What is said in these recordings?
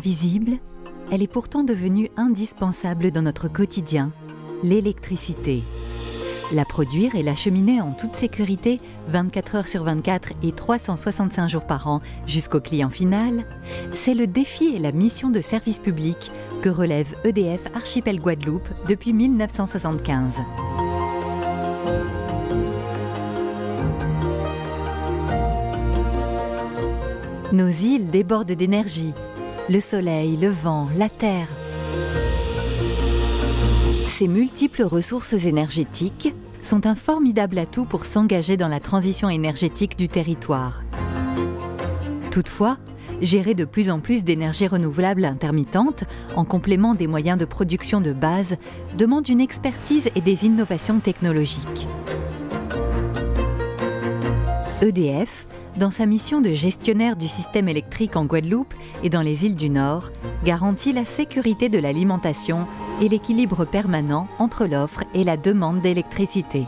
invisible, elle est pourtant devenue indispensable dans notre quotidien, l'électricité. La produire et l'acheminer en toute sécurité, 24 heures sur 24 et 365 jours par an jusqu'au client final, c'est le défi et la mission de service public que relève EDF Archipel Guadeloupe depuis 1975. Nos îles débordent d'énergie, le soleil, le vent, la terre. Ces multiples ressources énergétiques sont un formidable atout pour s'engager dans la transition énergétique du territoire. Toutefois, gérer de plus en plus d'énergie renouvelable intermittente, en complément des moyens de production de base, demande une expertise et des innovations technologiques. EDF, dans sa mission de gestionnaire du système électrique en Guadeloupe et dans les îles du Nord, garantit la sécurité de l'alimentation et l'équilibre permanent entre l'offre et la demande d'électricité.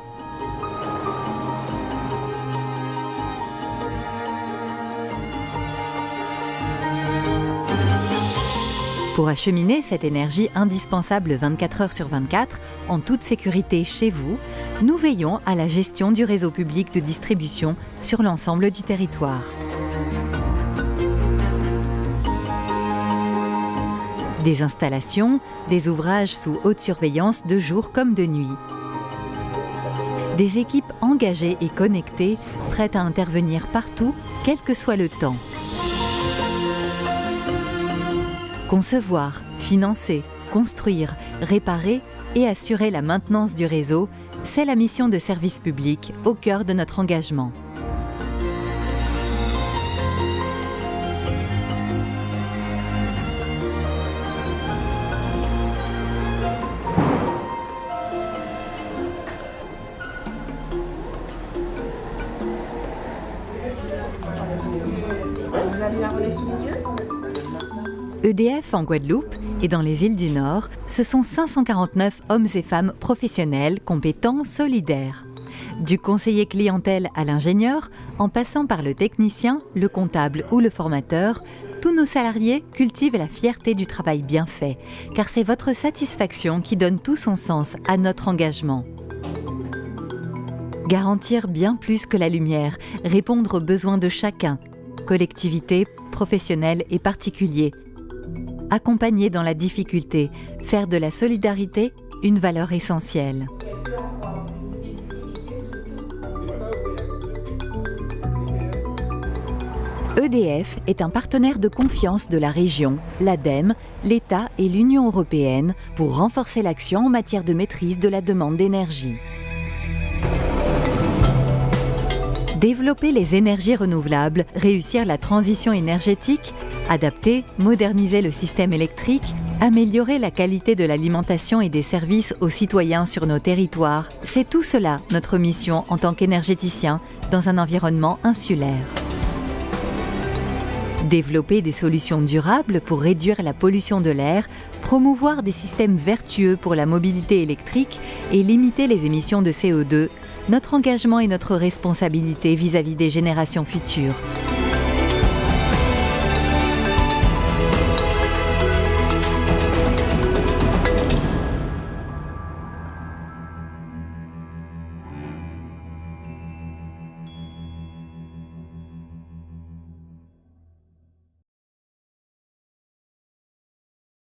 Pour acheminer cette énergie indispensable 24 heures sur 24, en toute sécurité chez vous, nous veillons à la gestion du réseau public de distribution sur l'ensemble du territoire. Des installations, des ouvrages sous haute surveillance de jour comme de nuit. Des équipes engagées et connectées, prêtes à intervenir partout, quel que soit le temps. Concevoir, financer, construire, réparer et assurer la maintenance du réseau, c'est la mission de service public au cœur de notre engagement. Vous avez la relève sous les yeux ? EDF en Guadeloupe et dans les îles du Nord, ce sont 549 hommes et femmes professionnels, compétents, solidaires. Du conseiller clientèle à l'ingénieur, en passant par le technicien, le comptable ou le formateur, tous nos salariés cultivent la fierté du travail bien fait, car c'est votre satisfaction qui donne tout son sens à notre engagement. Garantir bien plus que la lumière, répondre aux besoins de chacun, collectivités, professionnels et particuliers. Accompagner dans la difficulté, faire de la solidarité une valeur essentielle. EDF est un partenaire de confiance de la région, l'ADEME, l'État et l'Union européenne pour renforcer l'action en matière de maîtrise de la demande d'énergie. Développer les énergies renouvelables, réussir la transition énergétique, adapter, moderniser le système électrique, améliorer la qualité de l'alimentation et des services aux citoyens sur nos territoires, c'est tout cela notre mission en tant qu'énergéticien dans un environnement insulaire. Développer des solutions durables pour réduire la pollution de l'air, promouvoir des systèmes vertueux pour la mobilité électrique et limiter les émissions de CO2, notre engagement et notre responsabilité vis-à-vis des générations futures.